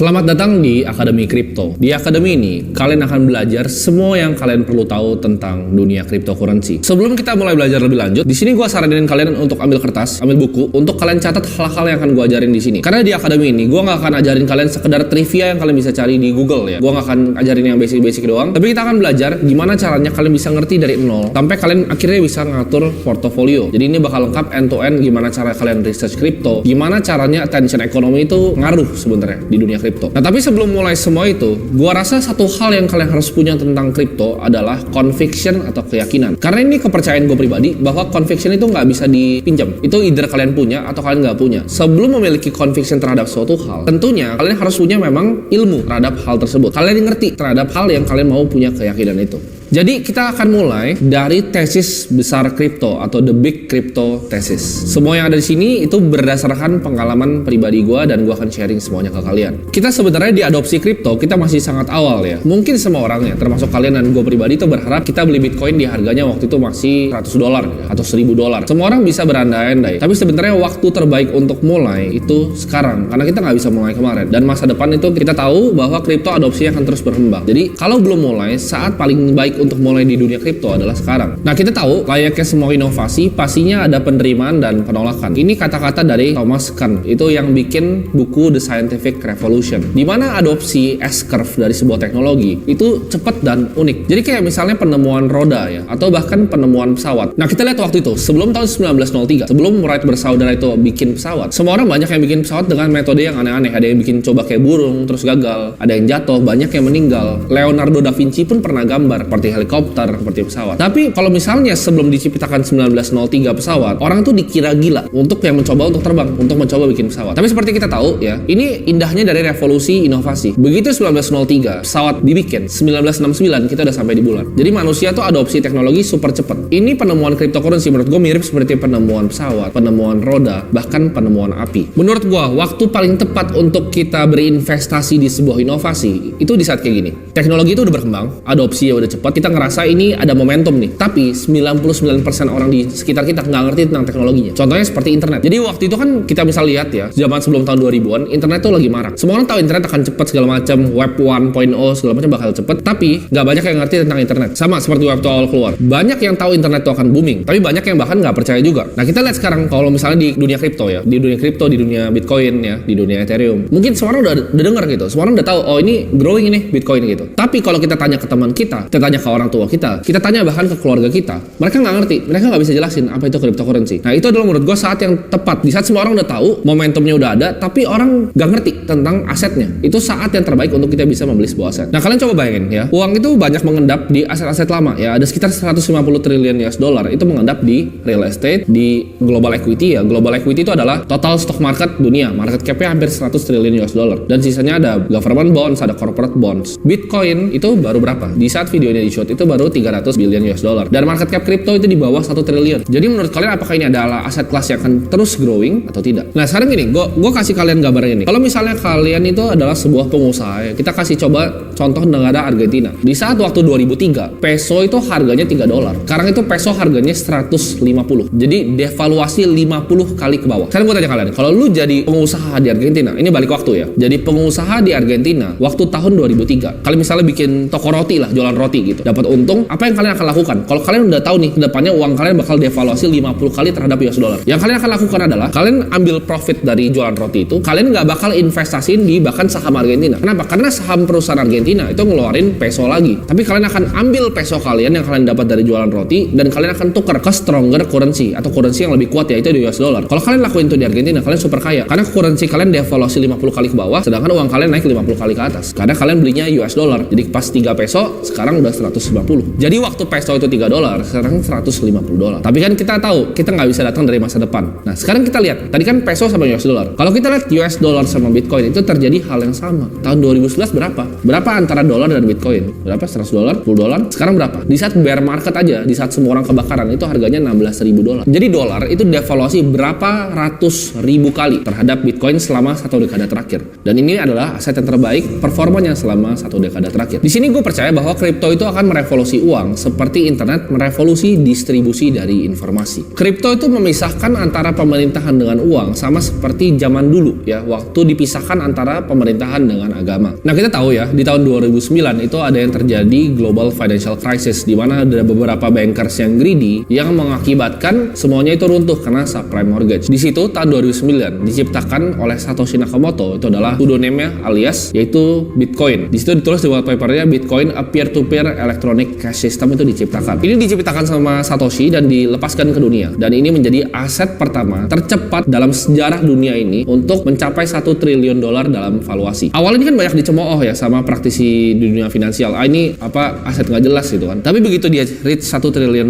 Selamat datang di Akademi Kripto. Di Akademi ini, kalian akan belajar semua yang kalian perlu tahu tentang dunia cryptocurrency. Sebelum kita mulai belajar lebih lanjut, di sini gue saranin kalian untuk ambil kertas, ambil buku, untuk kalian catat hal-hal yang akan gue ajarin di sini. Karena di Akademi ini, gue nggak akan ajarin kalian sekedar trivia yang kalian bisa cari di Google ya. Gue nggak akan ajarin yang basic-basic doang. Tapi kita akan belajar gimana caranya kalian bisa ngerti dari nol sampai kalian akhirnya bisa ngatur portofolio. Jadi ini bakal lengkap end-to-end gimana cara kalian research crypto, gimana caranya attention ekonomi itu ngaruh sebenarnya di dunia kripto. Nah, tapi sebelum mulai semua itu, gua rasa satu hal yang kalian harus punya tentang kripto adalah conviction atau keyakinan. Karena ini kepercayaan gue pribadi bahwa conviction itu nggak bisa dipinjam. Itu either kalian punya atau kalian nggak punya. Sebelum memiliki conviction terhadap suatu hal, tentunya kalian harus punya memang ilmu terhadap hal tersebut. Kalian ngerti terhadap hal yang kalian mau punya keyakinan itu. Jadi kita akan mulai dari tesis besar kripto atau the big crypto thesis. Semua yang ada di sini itu berdasarkan pengalaman pribadi gue dan gue akan sharing semuanya ke kalian. Kita sebenarnya di adopsi kripto kita masih sangat awal ya. Mungkin semua orang ya, termasuk kalian dan gue pribadi itu berharap kita beli Bitcoin di harganya waktu itu masih $100 ya, atau $1000. Semua orang bisa berandai-andai. Tapi sebenarnya waktu terbaik untuk mulai itu sekarang, karena kita nggak bisa mulai kemarin. Dan masa depan itu kita tahu bahwa kripto adopsinya akan terus berkembang. Jadi kalau belum mulai, saat paling baik untuk mulai di dunia kripto adalah sekarang. Nah, kita tahu layaknya semua inovasi pastinya ada penerimaan dan penolakan. Ini kata-kata dari Thomas Kuhn, itu yang bikin buku The Scientific Revolution, di mana adopsi S-curve dari sebuah teknologi itu cepat dan unik. Jadi kayak misalnya penemuan roda ya, atau bahkan penemuan pesawat. Nah, kita lihat waktu itu sebelum tahun 1903, sebelum Wright bersaudara itu bikin pesawat, semua orang banyak yang bikin pesawat dengan metode yang aneh-aneh. Ada yang bikin coba kayak burung terus gagal, ada yang jatuh, banyak yang meninggal. Leonardo da Vinci pun pernah gambar seperti helikopter, seperti pesawat. Tapi kalau misalnya sebelum diciptakan 1903 pesawat, orang tuh dikira gila untuk yang mencoba untuk terbang, untuk mencoba bikin pesawat. Tapi seperti kita tahu ya, ini indahnya dari revolusi inovasi. Begitu 1903 pesawat dibikin, 1969 kita udah sampai di bulan. Jadi manusia tuh adopsi teknologi super cepat. Ini penemuan cryptocurrency menurut gue mirip seperti penemuan pesawat, penemuan roda, bahkan penemuan api. Menurut gue, waktu paling tepat untuk kita berinvestasi di sebuah inovasi itu di saat kayak gini. Teknologi itu udah berkembang, adopsi ya udah cepat, kita ngerasa ini ada momentum nih, tapi 99% orang di sekitar kita nggak ngerti tentang teknologinya. Contohnya seperti internet. Jadi waktu itu kan kita bisa lihat ya, zaman sebelum tahun 2000-an, internet tuh lagi marak. Semua orang tahu internet akan cepat segala macam, web 1.0 segala macam bakal cepet, tapi nggak banyak yang ngerti tentang internet. Sama seperti web 2 awal keluar. Banyak yang tahu internet tuh akan booming, tapi banyak yang bahkan nggak percaya juga. Nah, kita lihat sekarang kalau misalnya di dunia kripto ya, di dunia kripto, di dunia Bitcoin ya, di dunia Ethereum. Mungkin semua orang udah dengar gitu. Semua orang udah tahu, oh ini growing ini Bitcoin gitu. Tapi kalau kita tanya ke teman kita tanya ke orang tua kita tanya bahkan ke keluarga kita, mereka nggak ngerti, mereka nggak bisa jelasin apa itu cryptocurrency. Nah, itu adalah menurut gue saat yang tepat. Di saat semua orang udah tahu, momentumnya udah ada, tapi orang nggak ngerti tentang asetnya. Itu saat yang terbaik untuk kita bisa membeli sebuah aset. Nah, kalian coba bayangin ya, uang itu banyak mengendap di aset-aset lama ya, ada sekitar 150 triliun US dollar itu mengendap di real estate, di global equity ya. Global equity itu adalah total stock market dunia, market cap-nya hampir 100 triliun US dollar. Dan sisanya ada government bonds, ada corporate bonds. Bitcoin itu baru berapa? Di saat video ini di-shoot itu baru 300 billion US dollar. Dan market cap kripto itu di bawah 1 triliun. Jadi menurut kalian apakah ini adalah aset kelas yang akan terus growing atau tidak? Nah, sekarang gini, gue kasih kalian gambaran ini. Kalau misalnya kalian itu adalah sebuah pengusaha ya, kita kasih coba contoh negara Argentina. Di saat waktu 2003, peso itu harganya $3. Sekarang itu peso harganya 150. Jadi devaluasi 50 kali ke bawah. Sekarang gue tanya kalian, kalau lu jadi pengusaha di Argentina, ini balik waktu ya. Jadi pengusaha di Argentina waktu tahun 2003, kalian misalnya bikin toko roti lah, jualan roti gitu, dapat untung, apa yang kalian akan lakukan? Kalau kalian udah tahu nih, kedepannya uang kalian bakal devaluasi 50 kali terhadap US dollar. Yang kalian akan lakukan adalah, kalian ambil profit dari jualan roti itu, kalian nggak bakal investasiin di bahkan saham Argentina. Kenapa? Karena saham perusahaan Argentina itu ngeluarin peso lagi. Tapi kalian akan ambil peso kalian yang kalian dapat dari jualan roti, dan kalian akan tukar ke stronger currency, atau currency yang lebih kuat, yaitu di US dollar. Kalau kalian lakuin itu di Argentina, kalian super kaya. Karena currency kalian devaluasi 50 kali ke bawah, sedangkan uang kalian naik 50 kali ke atas. Karena kalian belinya US dollar. Jadi pas 3 peso, sekarang udah 150. Jadi waktu peso itu $3, sekarang $150. Tapi kan kita tahu, kita nggak bisa datang dari masa depan. Nah, sekarang kita lihat, tadi kan peso sama US dollar. Kalau kita lihat US dollar sama Bitcoin, itu terjadi hal yang sama. Tahun 2011 berapa? Berapa antara dolar dan Bitcoin? Berapa? $100? $10? Sekarang berapa? Di saat bear market aja, di saat semua orang kebakaran, itu harganya $16.000. Jadi dolar itu devaluasi berapa ratus ribu kali terhadap Bitcoin selama 1 dekade terakhir. Dan ini adalah aset yang terbaik performanya selama 1 dekade dekade terakhir. Di sini gue percaya bahwa kripto itu akan merevolusi uang seperti internet merevolusi distribusi dari informasi. Kripto itu memisahkan antara pemerintahan dengan uang sama seperti zaman dulu ya, waktu dipisahkan antara pemerintahan dengan agama. Nah, kita tahu ya, di tahun 2009 itu ada yang terjadi global financial crisis di mana ada beberapa bankers yang greedy yang mengakibatkan semuanya itu runtuh karena subprime mortgage. Di situ tahun 2009 diciptakan oleh Satoshi Nakamoto, itu adalah pseudonymnya alias yaitu Bitcoin. Di situ ditulis di white papernya Bitcoin a peer-to-peer electronic cash system itu diciptakan. Ini diciptakan sama Satoshi dan dilepaskan ke dunia. Dan ini menjadi aset pertama tercepat dalam sejarah dunia ini untuk mencapai $1 triliun dalam valuasi. Awalnya ini kan banyak dicemooh ya sama praktisi di dunia finansial. Ini aset nggak jelas gitu kan. Tapi begitu dia reach $1 triliun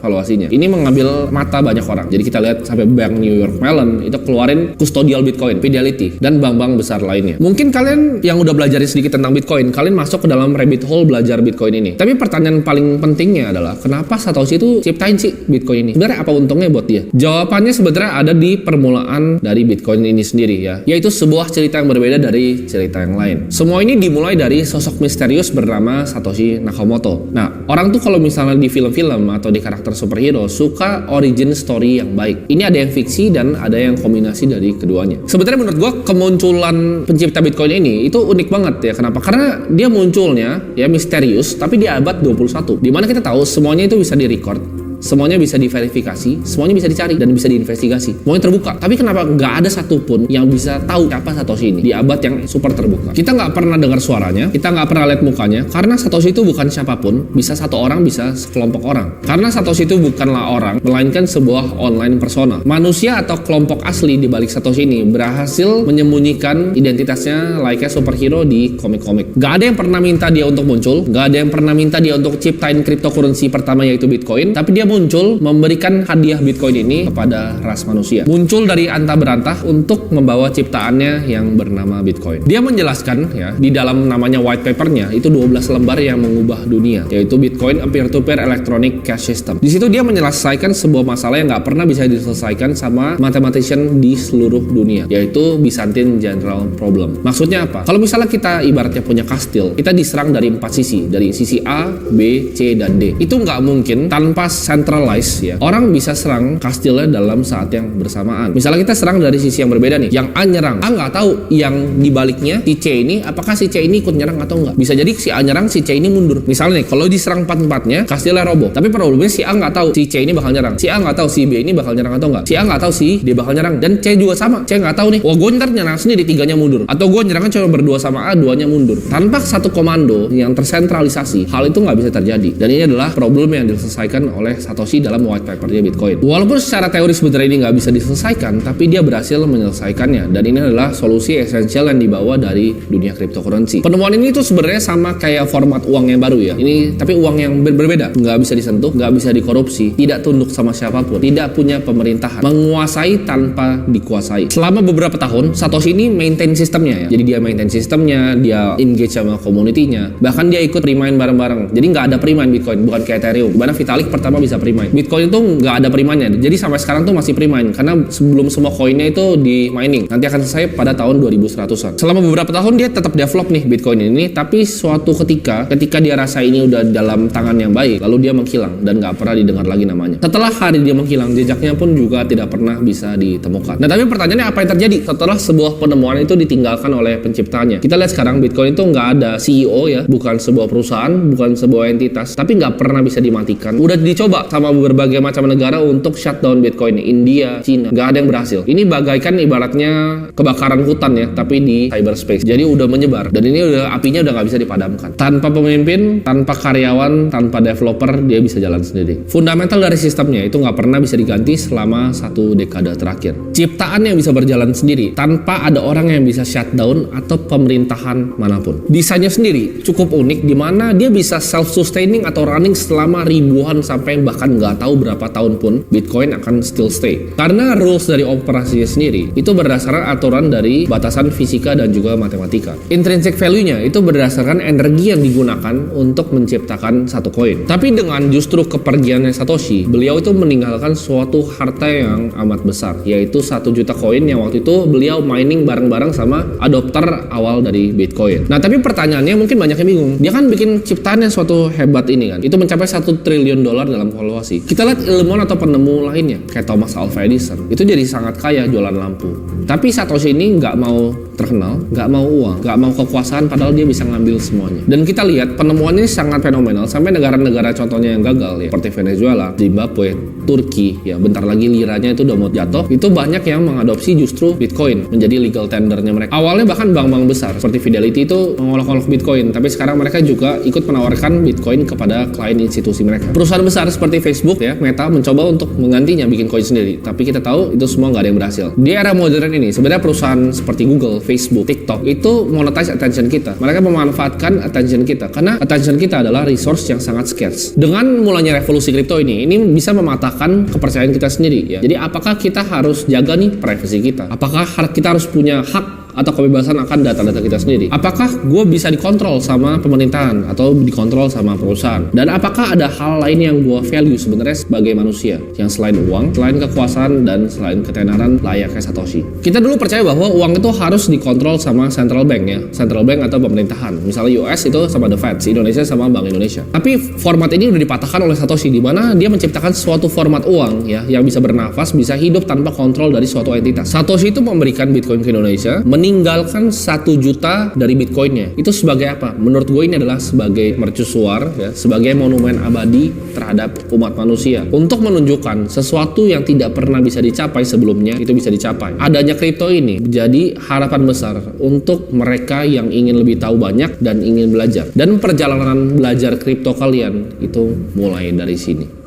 valuasinya, ini mengambil mata banyak orang. Jadi kita lihat sampai bank New York Mellon itu keluarin custodial Bitcoin, Fidelity, dan bank-bank besar lainnya. Mungkin kalian yang udah belajar sedikit tentang Bitcoin, kalian masuk ke dalam rabbit hole belajar Bitcoin ini. Tapi pertanyaan paling pentingnya adalah kenapa Satoshi itu ciptain sih Bitcoin ini? Sebenarnya apa untungnya buat dia? Jawabannya sebenarnya ada di permulaan dari Bitcoin ini sendiri ya, yaitu sebuah cerita yang berbeda dari cerita yang lain. Semua ini dimulai dari sosok misterius bernama Satoshi Nakamoto. Nah, orang tuh kalau misalnya di film-film atau di karakter superhero suka origin story yang baik. Ini ada yang fiksi dan ada yang kombinasi dari keduanya. Sebenarnya menurut gua kemunculan pencipta Bitcoin ini itu unik banget ya. Kenapa? Karena dia munculnya ya misterius tapi di abad 21. Dimana kita tahu semuanya itu bisa direcord, semuanya bisa diverifikasi, semuanya bisa dicari dan bisa diinvestigasi. Semuanya terbuka. Tapi kenapa nggak ada satupun yang bisa tahu siapa Satoshi ini di abad yang super terbuka? Kita nggak pernah dengar suaranya, kita nggak pernah lihat mukanya, karena Satoshi itu bukan siapapun, bisa satu orang, bisa sekelompok orang. Karena Satoshi itu bukanlah orang, melainkan sebuah online persona. Manusia atau kelompok asli di balik Satoshi ini berhasil menyembunyikan identitasnya layaknya superhero di komik-komik. Nggak ada yang pernah minta dia untuk muncul, nggak ada yang pernah minta dia untuk ciptain cryptocurrency pertama yaitu Bitcoin, tapi dia muncul memberikan hadiah Bitcoin ini kepada ras manusia. Muncul dari antah berantah untuk membawa ciptaannya yang bernama Bitcoin. Dia menjelaskan ya, di dalam namanya white papernya itu 12 lembar yang mengubah dunia, yaitu Bitcoin a peer-to-peer electronic cash system. Di situ dia menyelesaikan sebuah masalah yang nggak pernah bisa diselesaikan sama mathematician di seluruh dunia, yaitu Byzantine General Problem. Maksudnya apa? Kalau misalnya kita ibaratnya punya kastil, kita diserang dari 4 sisi, dari sisi A, B, C, dan D. Itu nggak mungkin tanpa centralized ya. Orang bisa serang kastilnya dalam saat yang bersamaan. Misalnya kita serang dari sisi yang berbeda nih. Yang A nyerang, A nggak tahu yang dibaliknya si C ini, apakah si C ini ikut nyerang atau nggak. Bisa jadi si A nyerang, si C ini mundur. Misalnya nih, kalau diserang 4-4-nya, kastilnya roboh. Tapi problemnya si A nggak tahu si C ini bakal nyerang. Si A nggak tahu si B ini bakal nyerang atau nggak. Si A nggak tahu si D bakal nyerang. Dan C juga sama. C nggak tahu nih, wah gue ntar nyerang sendiri, 3-nya mundur. Atau gue nyerangnya cuma berdua sama A, 2-nya mundur. Tanpa satu komando yang tersentralisasi, hal itu nggak bisa terjadi. Dan ini adalah problem yang diselesaikan oleh Satoshi dalam white papernya Bitcoin. Walaupun secara teori sebenarnya ini nggak bisa diselesaikan, tapi dia berhasil menyelesaikannya. Dan ini adalah solusi esensial yang dibawa dari dunia cryptocurrency. Penemuan ini tuh sebenarnya sama kayak format uang yang baru ya. Ini tapi uang yang berbeda, nggak bisa disentuh, nggak bisa dikorupsi, tidak tunduk sama siapapun, tidak punya pemerintahan, menguasai tanpa dikuasai. Selama beberapa tahun, Satoshi ini maintain sistemnya ya. Jadi dia maintain sistemnya, dia engage sama community-nya, bahkan dia ikut pre-mine bareng-bareng. Jadi nggak ada pre-mine Bitcoin, bukan kayak Ethereum. Dimana Vitalik pertama bisa pre-mine. Bitcoin itu nggak ada pre-mine-nya. Jadi sampai sekarang tuh masih pre-mine karena sebelum semua koinnya itu di mining. Nanti akan selesai pada tahun 2100-an. Selama beberapa tahun dia tetap develop nih Bitcoin ini, tapi suatu ketika dia rasa ini udah dalam tangan yang baik, lalu dia menghilang dan nggak pernah didengar lagi namanya. Setelah hari dia menghilang, jejaknya pun juga tidak pernah bisa ditemukan. Nah, tapi pertanyaannya apa yang terjadi setelah sebuah penemuan itu ditinggalkan oleh penciptanya? Kita lihat sekarang Bitcoin itu nggak ada CEO ya, bukan sebuah perusahaan, bukan sebuah entitas, tapi nggak pernah bisa dimatikan. Udah dicoba sama berbagai macam negara untuk shutdown Bitcoin, India, Cina, nggak ada yang berhasil. Ini bagaikan ibaratnya kebakaran hutan ya, tapi di cyberspace. Jadi udah menyebar dan ini apinya udah nggak bisa dipadamkan. Tanpa pemimpin, tanpa karyawan, tanpa developer, dia bisa jalan sendiri. Fundamental dari sistemnya itu nggak pernah bisa diganti selama 1 dekade terakhir. Ciptaan yang bisa berjalan sendiri tanpa ada orang yang bisa shutdown atau pemerintahan manapun. Desainnya sendiri cukup unik di mana dia bisa self-sustaining atau running selama ribuan sampai bahkan nggak tahu berapa tahun pun Bitcoin akan still stay. Karena rules dari operasinya sendiri itu berdasarkan aturan dari batasan fisika dan juga matematika. Intrinsic value-nya itu berdasarkan energi yang digunakan untuk menciptakan satu koin. Tapi dengan justru kepergiannya Satoshi, beliau itu meninggalkan suatu harta yang amat besar, yaitu 1 juta koin yang waktu itu beliau mining bareng-bareng sama adopter awal dari Bitcoin. Nah, tapi pertanyaannya mungkin banyak yang bingung. Dia kan bikin ciptaan yang suatu hebat ini kan. Itu mencapai $1 triliun dalam valuasi. Kita lihat ilmuwan atau penemu lainnya, kayak Thomas Alva Edison. Itu jadi sangat kaya jualan lampu. Tapi Satoshi ini nggak mau terkenal, nggak mau uang, nggak mau kekuasaan, padahal dia bisa ngambil semuanya. Dan kita lihat penemuannya sangat fenomenal sampai negara-negara contohnya yang gagal ya, seperti Venezuela, Zimbabwe, Turki, ya bentar lagi liranya itu udah mau jatuh. Itu banyak yang mengadopsi justru Bitcoin menjadi legal tendernya mereka. Awalnya bahkan bank-bank besar seperti Fidelity itu mengolok-olok Bitcoin, tapi sekarang mereka juga ikut menawarkan Bitcoin kepada klien institusi mereka. Perusahaan besar seperti Facebook ya, Meta mencoba untuk menggantinya bikin koin sendiri, tapi kita tahu itu semua nggak ada yang berhasil. Di era modern ini sebenarnya perusahaan seperti Google, Facebook, TikTok itu monetize attention kita. Mereka memanfaatkan attention kita karena attention kita adalah resource yang sangat scarce. Dengan mulanya revolusi kripto ini bisa mematahkan kepercayaan kita sendiri ya. Jadi apakah kita harus jaga nih privacy kita? Apakah kita harus punya hak atau kebebasan akan data-data kita sendiri? Apakah gue bisa dikontrol sama pemerintahan atau dikontrol sama perusahaan? Dan apakah ada hal lain yang gue value sebenarnya sebagai manusia yang selain uang, selain kekuasaan, dan selain ketenaran layaknya Satoshi? Kita dulu percaya bahwa uang itu harus dikontrol sama central bank ya, central bank atau pemerintahan. Misalnya US itu sama The Fed, Indonesia sama Bank Indonesia. Tapi format ini udah dipatahkan oleh Satoshi, di mana dia menciptakan suatu format uang ya yang bisa bernafas, bisa hidup tanpa kontrol dari suatu entitas. Satoshi itu memberikan Bitcoin ke Indonesia, meninggalkan 1 juta dari Bitcoinnya. Itu sebagai apa? Menurut gue ini adalah sebagai mercusuar ya, sebagai monumen abadi terhadap umat manusia untuk menunjukkan sesuatu yang tidak pernah bisa dicapai sebelumnya itu bisa dicapai. Adanya kripto ini menjadi harapan besar untuk mereka yang ingin lebih tahu banyak dan ingin belajar. Dan perjalanan belajar kripto kalian itu mulai dari sini.